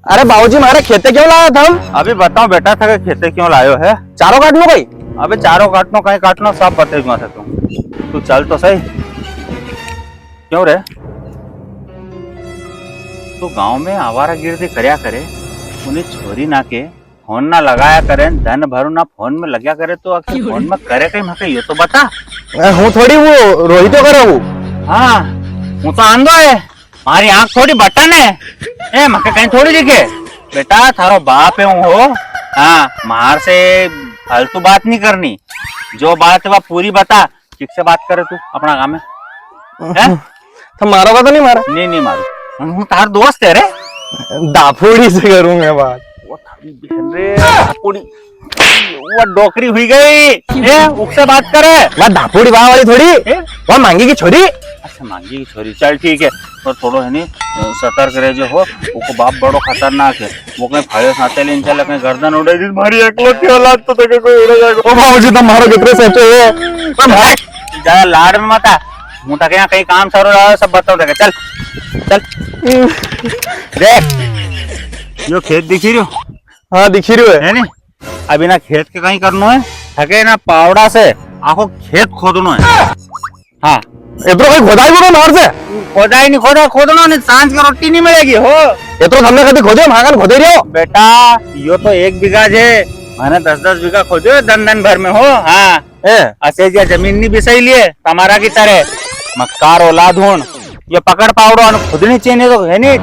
अरे बाबूजी हमारे खेते क्यों लाया था हम? अभी बताओ बेटा था खेते क्यों लायो है। चारों काट लो भाई। अबे चारों काटनो कहीं काटनो सब बतेगा था तू चल तो सही। क्यों रे तू गांव में आवारागिर्दी करया करे, उन्हें छोरी ना के फोन ना लगाया करे, धन भरू ना फोन में लग्या करे, तो आखिर फोन में करे कहीं मके ये तो बता। हूँ थोड़ी वो रोहितो करे वो। हाँ हूँ तो आंदो है, मारी आंख थोड़ी बटन है, ए मके कहीं थोड़ी दिखे। बेटा थारो बाप है हूँ हो। हाँ मार से फालतू बात नहीं करनी, जो बात है वह पूरी बता। ठीक से बात करे तू अपना काम है। तो मारोगा तो नहीं मारा? नहीं मारू, हूँ तार दोस्त है रे। दाफोड़ी से करूंगा बात। वो डोकरी हुई गई, उससे बात करे। वह दाफोड़ी वाह वाली थोड़ी, वह मांगी की छोरी। अच्छा मांगी की छोरी, चल ठीक है, पर थोड़ो है नी सतर्क रहे जो हो। वो बाप बड़ो खतरनाक है, वो कहीं फाड़े साथे लेन चले, कहीं गर्दन उड़े दी मारी एकलौती औलाद तो देखे कोई उड़ जाएगा। ओ बाबूजी तुम मारो कितने सच्चे हो। ज्यादा लाड में मत आ, हूँ तक यहाँ कहीं काम सारो रहा सब बताओ देखे। चल चल देख यो खेत दिखी रही हो। हाँ दिखी रही है नी, अभी ना खेत के कहीं करनो है, थके ना पावड़ा से आखो खेत खोदनो है। हाँ इतना कोई खोदाई बोलो मार से। खोदाई नहीं खोदनो नहीं, सांझ की रोटी नहीं मिलेगी हो। ये तो हमने कभी खोदे, भागन खोदे रही हो बेटा। यो तो 1 बीघा है, मैंने 10-10 बीघा खोदे दन भर में हो। हाँ ऐसे जमीन नहीं बिसाई लिए तमारा की तरह मक्कार औलाद हूं। ये पकड़ पावड़ो खुदनी चाहिए तो है नी,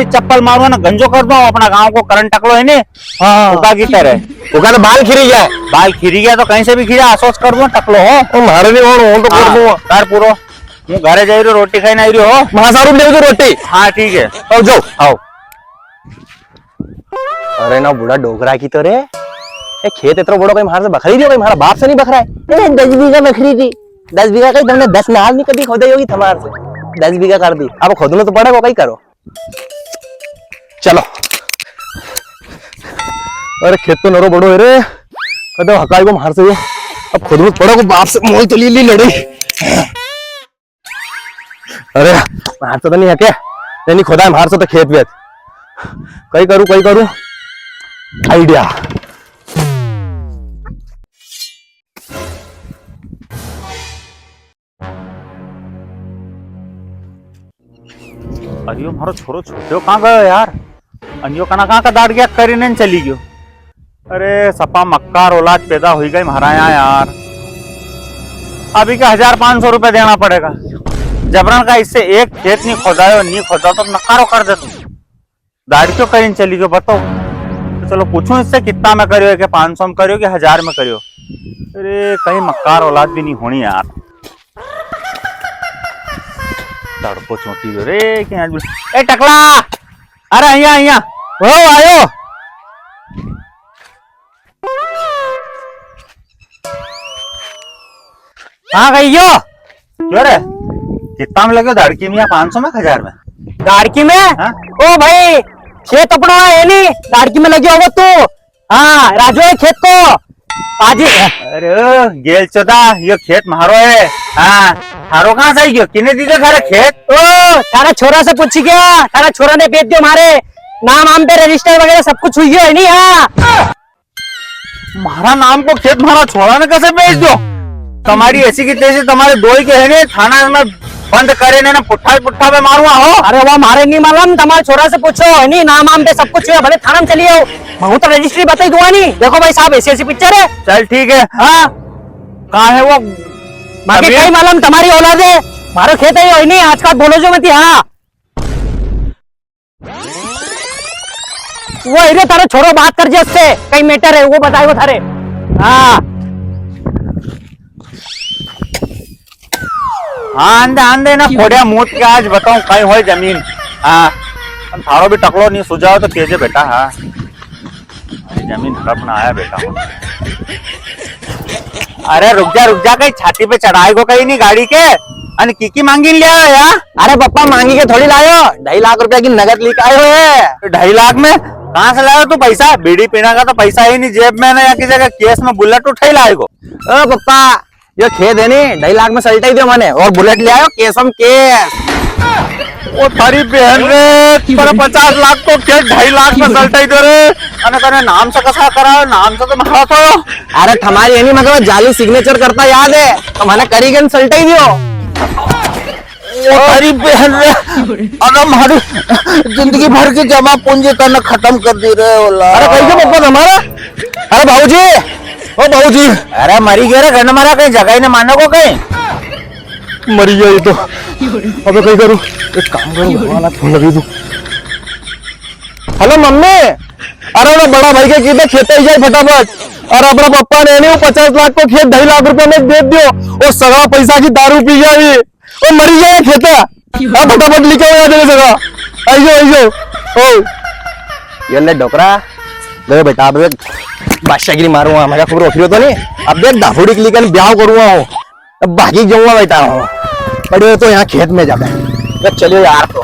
चप्पल मारो ना गंजो कर दो अपना गांव को करंट टकलो है नी। हाँ की तरह वो बाल खिरी गया, बाल खिरी गया तो कहीं से भी खिरा आसोस कर दो टकलो हो। मारे नहीं हो तो कर दूंगा कर पूरो। हूँ घरे जा रही रोटी खाई नहीं रही हो, महासारूप ले रोटी। हाँ ठीक है अब जाओ आओ। अरे ना बुढ़ा डोगरा की तो रे, खेत इतना बड़ो कहीं मार से बखरी रही हो, कहीं हमारा बाप से नहीं बखरा है। 10 बीघा बखरी थी, 10 बीघा कहीं तुमने 10 नाल नहीं कभी खोदे होगी थमार से, 10 बीघा कर दी। अब खोदना तो पड़ेगा, कहीं करो चलो। अरे खेत तो नरो बड़ो है रे, कदम हकाई को मार से अब खोदना पड़ेगा, बाप से मोल तो ली लड़ी। अरे मार तो नहीं हके, नहीं खोदा है मार से तो खेत वेत कहीं करूं आइडिया। अरे यो मारो छोरो छोटे कहाँ गयो यार, अन्यो कहाँ का दाड़ गया करी नहीं चली गयो। अरे सपा मक्कार औलाद पैदा हुई गई महारा यार। अभी का 1500 रुपए देना पड़ेगा जबरन का। इससे एक खेत नहीं खोदा तो नकारो कर दे। दाड़ क्यों करी चली गयो बताओ। तो चलो पूछूं इससे कितना में करियो, कि 500 में करियो कि 1000 में करियो। अरे कहीं मक्कार औलाद भी नहीं होनी यार। तड़को चोटी रे ए टकला, अरे अहिया ओ आयो। हाँ गईयो क्यों रे, कितना में लगे दाड़की में, 500 में 1000 में? दाड़की में हा? ओ भाई खेत अपना है नहीं, दाड़की में लगे होगा तू। हाँ राजू है खेत को पाजी। अरे गेल चोदा ये खेत मारो है। हाँ थारो कहाँ से गयो, किने दी थारे खेत? ओ थारा छोरा से पूछ गया, थारा छोरा ने बेच दियो, हमारे नाम आम पे रजिस्टर वगैरह सब कुछ हुई है नहीं। हाँ मारा नाम को खेत मारा छोरा ने कैसे बेच दो? तुम्हारी ऐसी की तैसी तुम्हारे दोई के है ने, थाना में बंद करे ने पुट्ठा पे मारूंगा हो। अरे वो मारे नहीं मालूम, तुम्हारे छोरा से पूछो है नहीं, नाम आम पे सब कुछ है, भले थाना में चलिए आओ, मैं तो रजिस्ट्री बताई दूंगा नहीं। देखो भाई साहब ऐसी पिक्चर है। चल ठीक है। हाँ कहाँ है वो? बाकी कहीं मालूम तुम्हारी औलाद है, मारो खेत है नहीं, आज का बोलो जो मत। हाँ वो इधर तारे छोरो बात कर जिससे कहीं मैटर है वो बताएगा थारे। हाँ आंदे ना फोड़िया मूत के आज बताऊं कहीं हो जमीन। हाँ थारो भी टकलो नहीं सुझाओ तो केजे बेटा। हाँ जमीन हड़पना आया बेटा। अरे रुक जा कहीं छाती पे चढ़ाए को कहीं नहीं गाड़ी के, अन की मांगी लिया यार। अरे पप्पा मांगी के थोड़ी लायो, 2.5 लाख रुपया की नगद लेके आए हो। 2.5 लाख में कहाँ से लायो तू पैसा? बीड़ी पीना का तो पैसा ही नहीं जेब में, ना या किसी जगह केस में बुलेट उठाई लाए को। ओ पप्पा ये खेत है नहीं, 2.5 लाख में सल्टा ही दो मैंने, और बुलेट ले आयो केसम केस। वो थारी बहन रे पर 50 लाख तो क्या 2.5 लाख में सलटाई दे रे अने तने नाम से कसा करा नाम से तो मारा तो अरे हमारी एनी मतलब जाली सिग्नेचर करता याद है तो मैंने करी गन सल्टाई दियो वो थारी बहन रे अरे हमारी जिंदगी भर की जमा पूंजी तने खत्म कर दी रे ओला अरे कैसे पप्पा हमारा अरे भाऊजी ओ भाऊजी अरे मरी गया रे घर मारा कहीं जगह ही न मानो को कहीं मरी गया ये तो अबे कहीं करूं एक काम करूं भगवान फोन लगी दूं हेलो मम्मी अरे वो बड़ा भाई के किधर खेते ही जाए फटाफट और अपना पप्पा ने नहीं 50 लाख को खेत 2.5 लाख रुपए में दे दियो वो सगड़ा पैसा की दारू पी गया ये वो मरी गया खेता अब फटाफट लिखे हुए आ सगा आइयो ओ ये ले डोकरा ले बेटा अब बादशाहगिरी मारूंगा मजा खबर रखी हो तो नहीं अब देख दाफुड़ी के लिए ब्याह करूंगा हूँ अब भागी जाऊंगा बेटा हूँ पड़े तो यहाँ खेत में जाकर चलिए यार तो